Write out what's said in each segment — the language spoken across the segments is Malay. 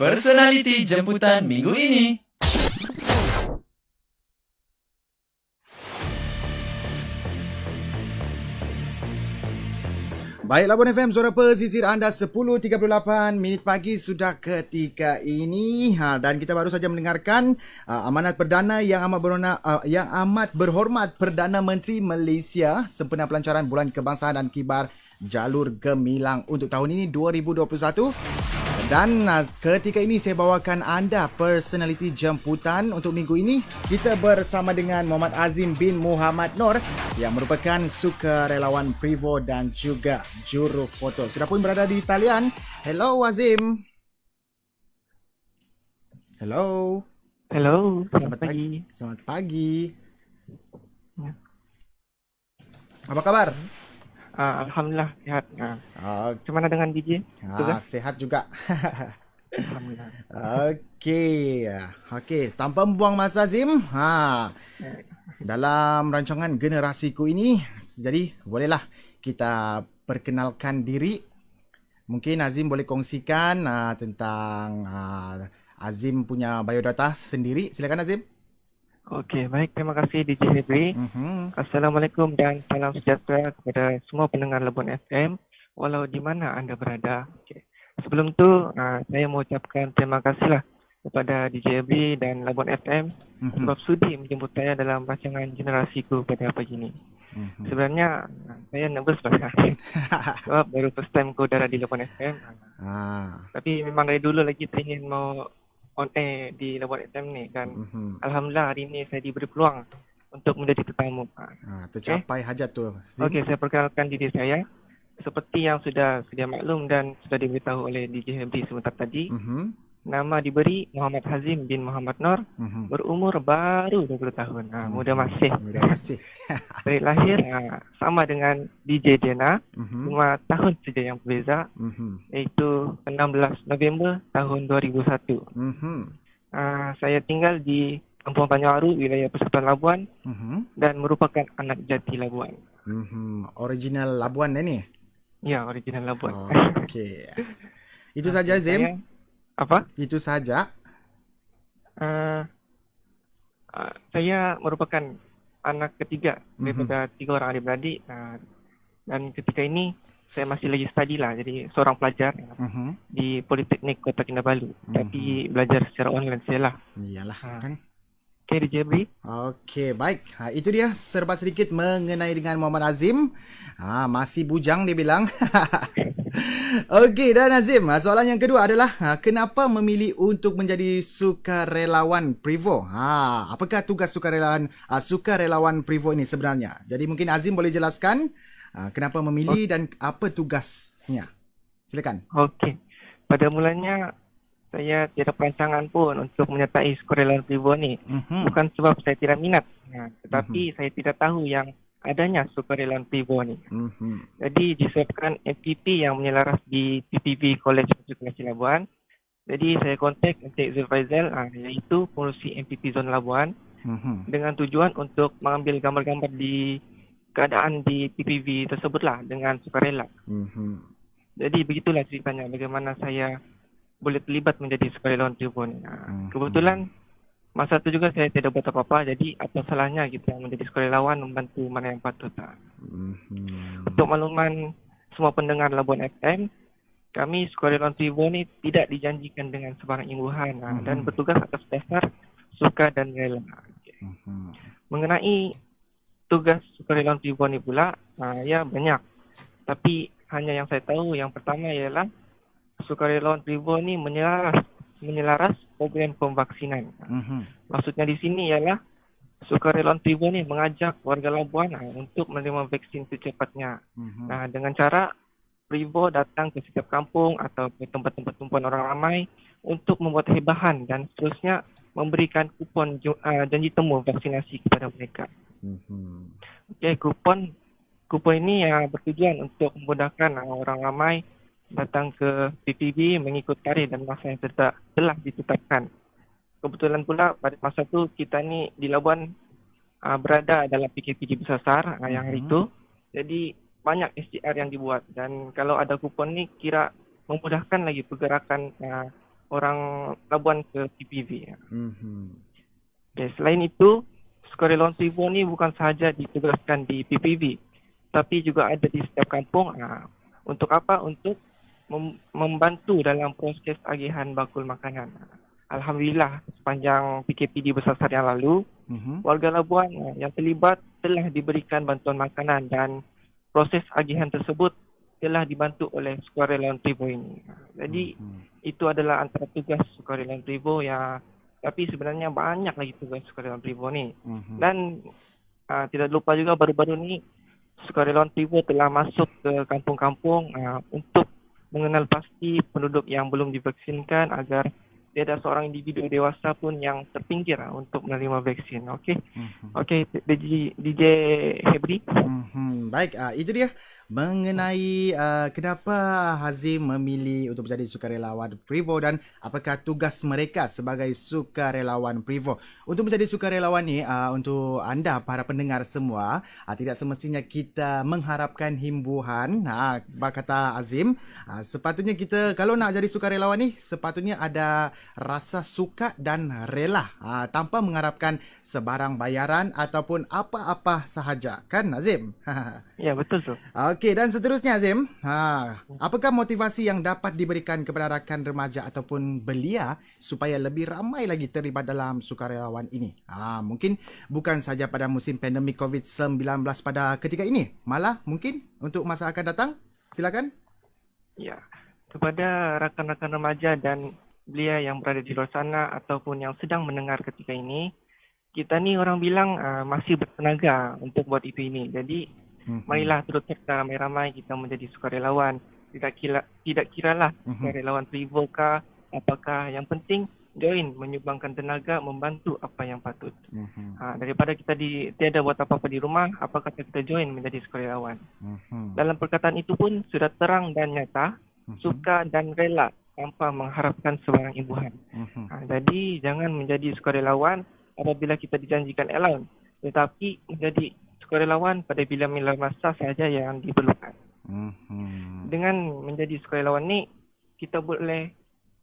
Personaliti jemputan minggu ini. Baik, Labuan FM, suara pesisir anda 10.38 minit pagi sudah ketika ini. Dan kita baru saja mendengarkan amanat perdana yang amat berhormat Perdana Menteri Malaysia sempena pelancaran Bulan Kebangsaan dan Kibar Jalur Gemilang untuk tahun ini 2021. Dan ketika ini saya bawakan anda personaliti jemputan untuk minggu ini. Kita bersama dengan Muhammad Azim bin Muhammad Noor yang merupakan sukarelawan Privo dan juga juru foto. Sudah pun berada di talian. Hello Azim. Hello. Hello, selamat pagi. Selamat pagi. Ya. Apa kabar? Alhamdulillah sehat. Gimana dengan DJ? Sehat juga. Alhamdulillah. Okey, tanpa membuang masa Azim, dalam rancangan Generasiku ini, jadi bolehlah kita perkenalkan diri. Mungkin Azim boleh kongsikan tentang Azim punya biodata sendiri. Silakan Azim. Okey, baik, terima kasih DJ Hebri. Assalamualaikum dan salam sejahtera kepada semua pendengar Labuan FM walau di mana anda berada. Okay. Sebelum tu saya mau ucapkan terima kasihlah kepada DJ Hebri dan Labuan FM sebab sudi menjemput saya dalam rancangan Generasiku pada pagi ini. Sebenarnya saya nervous lah sebab baru first time ke udara di Labuan FM. Tapi memang dari dulu lagi teringin mau on air di Labuan FM ni kan. Alhamdulillah hari ni saya diberi peluang untuk menjadi tetamu. Tercapai hajat tu. Okey, saya perkenalkan diri saya. Seperti yang sudah sedia maklum dan sudah diberitahu oleh DJ Hebri sebentar tadi. Nama diberi Muhammad Azim bin Muhammad Noor. Berumur baru 20 tahun. Muda masih. Tarikh lahir sama dengan DJ Jena. 5 tahun saja yang berbeza. Iaitu 16 November tahun 2001. Saya tinggal di Kampung Tanjung wilayah Persekutuan Labuan. Dan merupakan anak jati Labuan. Original Labuan ni? Ya, original Labuan. Okey. Itu saja Azim. Apa? Itu saja. Saya merupakan anak ketiga daripada 3 orang adik-beradik. Dan ketika ini saya masih lagi study lah. Jadi seorang pelajar di Politeknik Kota Kinabalu. Tapi belajar secara online saya lah. Iyalah kan. Okey, DJ Hebri. Okey, baik. Itu dia serba sedikit mengenai dengan Muhammad Azim. Masih bujang dia bilang. Okey, dan Azim, soalan yang kedua adalah kenapa memilih untuk menjadi sukarelawan Privo? Apakah tugas sukarelawan Privo ini sebenarnya? Jadi mungkin Azim boleh jelaskan kenapa memilih dan apa tugasnya. Silakan. Okey. Pada mulanya saya tiada perancangan pun untuk menyertai sukarelawan Privo ni. Bukan sebab saya tidak minat, tetapi saya tidak tahu yang adanya sukarelawan Privo ni. Jadi disebabkan MPP yang menyelaras di PPV College Matrikulasi Labuan. Jadi saya kontak Encik Zulfaizal iaitu pengurusi MPP Zon Labuan dengan tujuan untuk mengambil gambar-gambar di keadaan di PPV tersebutlah dengan sukarela. Jadi begitulah ceritanya bagaimana saya boleh terlibat menjadi sukarelawan Privo ni. Kebetulan masa tu juga saya tidak buat apa-apa, jadi apa salahnya kita menjadi sukarelawan membantu mana yang patut. Untuk makluman semua pendengar Labuan FM, kami sukarelawan Privo ni tidak dijanjikan dengan sebarang imbuhan dan bertugas atas dasar suka dan rela. Mengenai tugas sukarelawan Privo ni pula, ya banyak. Tapi hanya yang saya tahu yang pertama ialah sukarelawan Privo ni menyelaras program pemvaksinan. Maksudnya di sini ialah sukarelawan Privo ni mengajak warga Labuan untuk menerima vaksin secepatnya. Dengan cara Privo datang ke setiap kampung atau ke tempat-tempat tumpuan orang ramai untuk membuat hebahan dan seterusnya memberikan kupon janji temu vaksinasi kepada mereka. Okey, kupon ini bertujuan untuk memudahkan orang ramai datang ke PPB mengikut tarikh dan masa yang telah ditetapkan. Kebetulan pula pada masa tu kita ni di Labuan berada dalam PKP besar yang hari itu. Jadi banyak SGR yang dibuat dan kalau ada kupon ni kira memudahkan lagi pergerakan orang Labuan ke PPV. Mhm. Okay, selain itu, sukarelawan Privo ni bukan sahaja ditugaskan di PPV, tapi juga ada di setiap kampung. Untuk apa? Untuk membantu dalam proses agihan bakul makanan. Alhamdulillah, sepanjang PKPD Besar yang lalu, warga Labuan yang terlibat telah diberikan bantuan makanan dan proses agihan tersebut telah dibantu oleh sukarelawan Privo ini. Jadi, itu adalah antara tugas sukarelawan Privo yang tapi sebenarnya banyak lagi tugas sukarelawan Privo ni. Dan tidak lupa juga baru-baru ni sukarelawan Privo telah masuk ke kampung-kampung untuk mengenal pasti penduduk yang belum divaksinkan agar tiada seorang individu dewasa pun yang terpinggir untuk menerima vaksin. Okey. Okey, DJ Hebri. Baik, itu dia mengenai kenapa Hazim memilih untuk menjadi sukarelawan Privo dan apakah tugas mereka sebagai sukarelawan Privo. Untuk menjadi sukarelawan ni, untuk anda para pendengar semua, tidak semestinya kita mengharapkan himbuhan. Kata Azim, sepatutnya kita kalau nak jadi sukarelawan ni, sepatutnya ada rasa suka dan rela tanpa mengharapkan sebarang bayaran ataupun apa-apa sahaja. Kan Azim? Ya, betul tu. Okey, dan seterusnya Azim, apakah motivasi yang dapat diberikan kepada rakan remaja ataupun belia supaya lebih ramai lagi terlibat dalam sukarelawan ini? Mungkin bukan saja pada musim pandemik COVID-19 pada ketika ini, malah mungkin untuk masa akan datang. Silakan. Ya, kepada rakan-rakan remaja dan belia yang berada di luar sana ataupun yang sedang mendengar ketika ini, kita ni orang bilang masih bertenaga untuk buat itu ini. Jadi, marilah turut serta ramai-ramai kita menjadi sukarelawan. Tidak kiralah sukarelawan Privo kah, apakah, yang penting join, menyumbangkan tenaga, membantu apa yang patut. Daripada kita tiada buat apa-apa di rumah, apa kata kita join menjadi sukarelawan. Dalam perkataan itu pun sudah terang dan nyata, suka dan rela tanpa mengharapkan sebarang imbuhan. Jadi jangan menjadi sukarelawan apabila kita dijanjikan allowance, tetapi menjadi sukarelawan pada bila-bila masa sahaja yang diperlukan. Dengan menjadi sukarelawan ni, kita boleh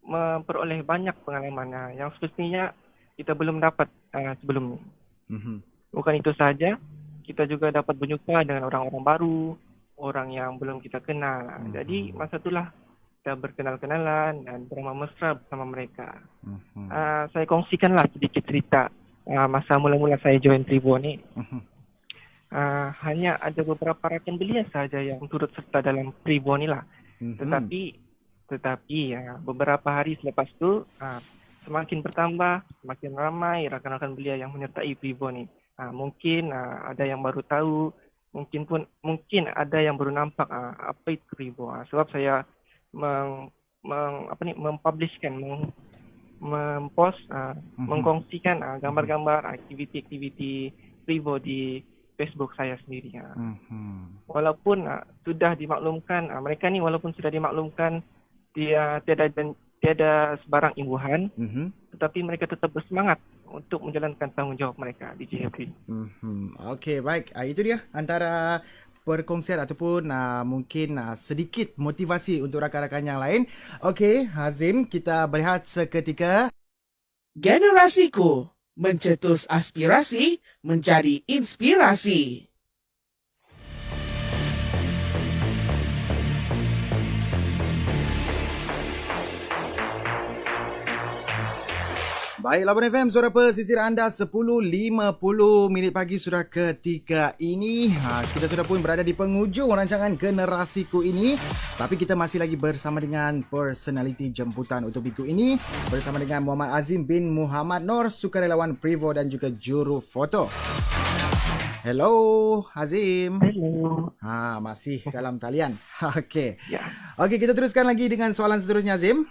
memperoleh banyak pengalaman yang semestinya kita belum dapat sebelum ni. Bukan itu sahaja, kita juga dapat berjumpa dengan orang-orang baru, orang yang belum kita kenal. Jadi masa itulah kita berkenal-kenalan dan beramah mesra bersama mereka. Saya kongsikanlah sedikit cerita masa mula-mula saya join Privo ni. Hanya ada beberapa rakan belia sahaja yang turut serta dalam Privo ni lah. Tetapi beberapa hari selepas tu semakin bertambah, semakin ramai rakan-rakan belia yang menyertai Privo ni. Mungkin ada yang baru tahu, mungkin ada yang baru nampak apa itu Privo. Sebab saya mempublishkan, mempost, mengkongsikan gambar-gambar aktiviti-aktiviti Privo di Facebook saya sendiri. Walaupun sudah dimaklumkan, mereka ni walaupun sudah dimaklumkan dia tiada sebarang imbuhan, tetapi mereka tetap bersemangat untuk menjalankan tanggungjawab mereka di JFP. Okey, baik. Itu dia antara perkongsian ataupun mungkin sedikit motivasi untuk rakan-rakan yang lain. Okey, Hazim, kita berehat seketika. Generasiku, mencetus aspirasi menjadi inspirasi. Baik, Labuan FM, suara pesisir anda 10.50 minit pagi sudah ketika ini. Kita sudah pun berada di penghujung rancangan Generasiku ini. Tapi kita masih lagi bersama dengan personaliti jemputan untuk minggu ini. Bersama dengan Muhammad Azim bin Muhammad Nur, sukarelawan Privo dan juga juru foto. Hello, Azim. Hello. Masih dalam talian. Okey. Ya. Okey, kita teruskan lagi dengan soalan seterusnya, Azim.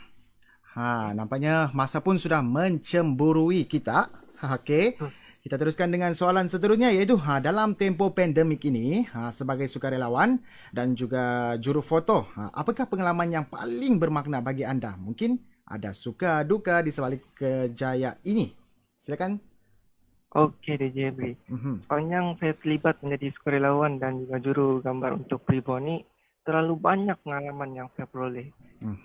Nampaknya masa pun sudah mencemburui kita. Okey. Kita teruskan dengan soalan seterusnya iaitu dalam tempoh pandemik ini sebagai sukarelawan dan juga juru foto, apakah pengalaman yang paling bermakna bagi anda? Mungkin ada suka duka di sebalik kejayaan ini. Silakan. Okey, DJ Bri. Sepanjang saya terlibat menjadi sukarelawan dan juga juru gambar untuk Privo ni, terlalu banyak pengalaman yang saya peroleh.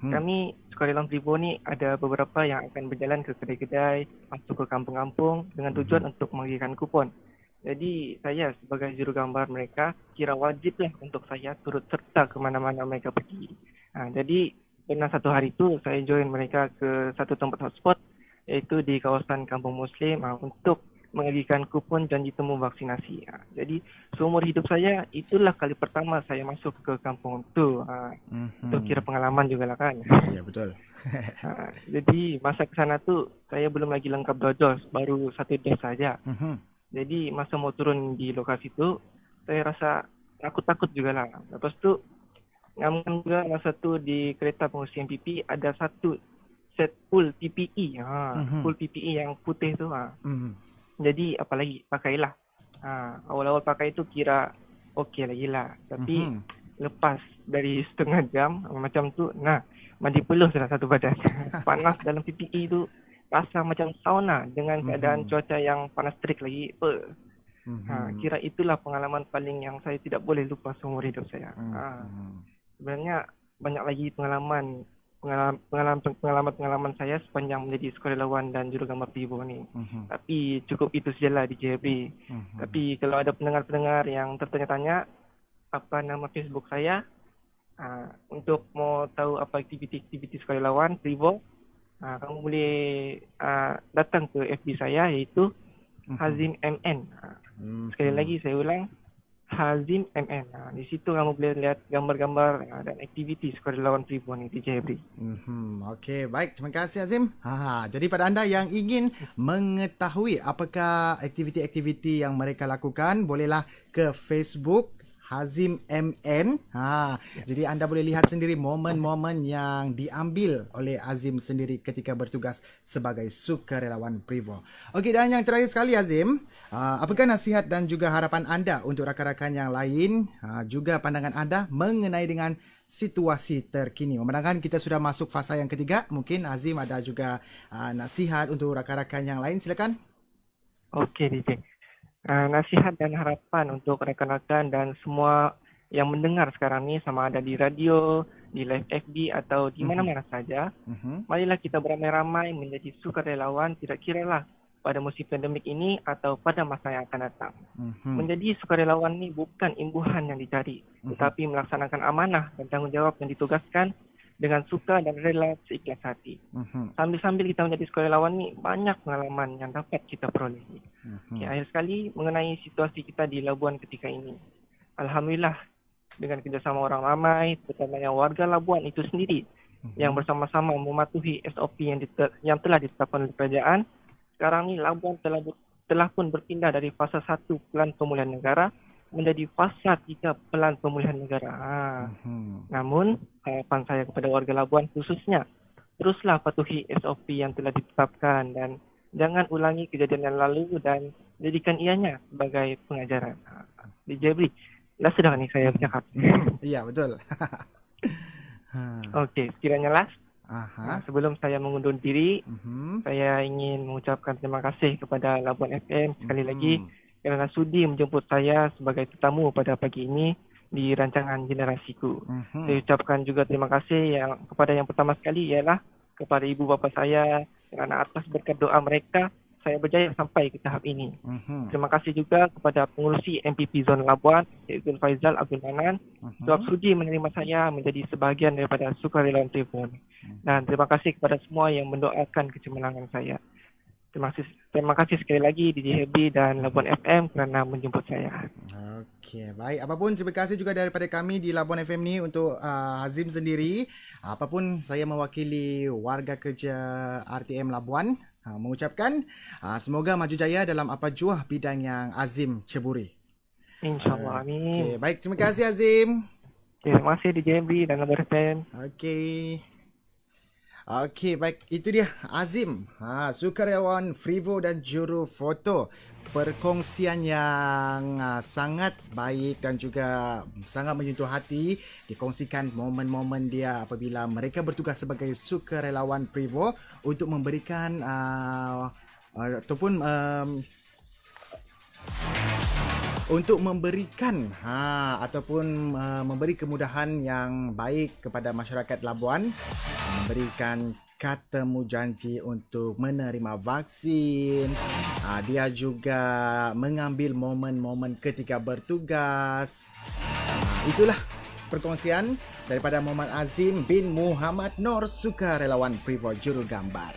Kami Sukarelawan Privo ni ada beberapa yang akan berjalan ke kedai-kedai, masuk ke kampung-kampung dengan tujuan untuk membagikan kupon. Jadi saya sebagai jurugambar mereka kira wajiblah untuk saya turut serta ke mana-mana mereka pergi. Jadi pernah satu hari itu saya join mereka ke satu tempat hotspot iaitu di kawasan Kampung Muslim untuk mengagikan kupon janji temu vaksinasi. Jadi seumur hidup saya itulah kali pertama saya masuk ke kampung itu. Itu kira pengalaman juga lah kan. Ya, betul. Jadi masa ke sana tu saya belum lagi lengkap 2 dos, baru 1 dos saja. Jadi masa mau turun di lokasi tu saya rasa takut-takut jugalah. Lepas tu ngaman juga masa tu di kereta pengungsi MPP ada satu set full PPE. Full PPE yang putih tu. Jadi apalagi pakailah. Awal-awal pakai itu kira okey lagi lah. Tapi lepas dari setengah jam macam tu, mandi peluh sudah satu badan. Panas dalam PPE tu rasa macam sauna dengan keadaan cuaca yang panas terik lagi. Kira itulah pengalaman paling yang saya tidak boleh lupa seumur hidup saya. Sebenarnya banyak lagi pengalaman saya sepanjang menjadi sukarelawan dan jurugambar Privo ni. Tapi cukup itu sajalah di JB. Tapi kalau ada pendengar-pendengar yang tertanya-tanya apa nama Facebook saya, untuk mau tahu apa aktiviti-aktiviti sukarelawan Privo, kamu boleh datang ke FB saya iaitu Hazim MN. Sekali lagi saya ulang, Hazim MN. Di situ kamu boleh lihat gambar-gambar dan aktiviti sukarelawan Privo ni di JB. Okey, baik. Terima kasih Azim. Jadi pada anda yang ingin mengetahui apakah aktiviti-aktiviti yang mereka lakukan, bolehlah ke Facebook Hazim MN. Jadi anda boleh lihat sendiri momen-momen yang diambil oleh Azim sendiri ketika bertugas sebagai sukarelawan Privo. Okey, dan yang terakhir sekali Azim, apakah nasihat dan juga harapan anda untuk rakan-rakan yang lain, juga pandangan anda mengenai dengan situasi terkini? Memandangkan kita sudah masuk fasa yang ketiga, mungkin Azim ada juga nasihat untuk rakan-rakan yang lain, silakan. Okey DJ. Nasihat dan harapan untuk rekan-rekan dan semua yang mendengar sekarang ni, sama ada di radio, di live FB atau di mana-mana saja, marilah kita beramai-ramai menjadi sukarelawan, tidak kiralah pada musim pandemik ini atau pada masa yang akan datang. Menjadi sukarelawan ni bukan imbuhan yang dicari, tetapi melaksanakan amanah dan tanggungjawab yang ditugaskan dengan suka dan rela seikhlas hati. Sambil-sambil kita menjadi sukarelawan ni, banyak pengalaman yang dapat kita peroleh. Akhir sekali mengenai situasi kita di Labuan ketika ini. Alhamdulillah dengan kerjasama orang ramai, terutamanya warga Labuan itu sendiri, yang bersama-sama mematuhi SOP yang telah ditetapkan oleh kerajaan, sekarang ni Labuan telah pun berpindah dari fasa 1 Pelan Pemulihan Negara menjadi fasa 3 Pelan Pemulihan Negara. Namun, harapan saya kepada warga Labuan khususnya, teruslah patuhi SOP yang telah ditetapkan dan jangan ulangi kejadian yang lalu dan jadikan ianya sebagai pengajaran. Di Jebri, dah sudah ni saya bercakap. Ya, betul. Okey, sekiranya last. Sebelum saya mengundur diri, saya ingin mengucapkan terima kasih kepada Labuan FM sekali lagi kerana sudi menjemput saya sebagai tetamu pada pagi ini di rancangan Generasiku. Saya ucapkan juga terima kasih kepada yang pertama sekali ialah kepada ibu bapa saya kerana atas berkat doa mereka saya berjaya sampai ke tahap ini. Terima kasih juga kepada pengurusi MPP Zon Labuan, Iaitu Faizal Abdul Manan, sebab sudi menerima saya menjadi sebahagian daripada sukarelawan Privo. Dan terima kasih kepada semua yang mendoakan kecemerlangan saya. Terima kasih sekali lagi DJ Happy dan Labuan FM kerana menjemput saya. Okey, baik. Apapun terima kasih juga daripada kami di Labuan FM ni untuk Hazim sendiri. Apapun saya mewakili warga kerja RTM Labuan mengucapkan semoga maju jaya dalam apa jua bidang yang Azim ceburi. InsyaAllah, amin. Okey, baik. Terima kasih Azim. Terima kasih DJ Happy dan Labuan FM. Okey, baik. Itu dia Azim, sukarelawan Privo dan juru foto. Perkongsian yang sangat baik dan juga sangat menyentuh hati. Dikongsikan momen-momen dia apabila mereka bertugas sebagai sukarelawan Privo untuk memberikan ataupun untuk memberikan ataupun memberi kemudahan yang baik kepada masyarakat Labuan, memberikan katamu janji untuk menerima vaksin. Dia juga mengambil momen-momen ketika bertugas. Itulah perkongsian daripada Muhammad Azim bin Muhammad Nur, sukarelawan Privo Jurugambar.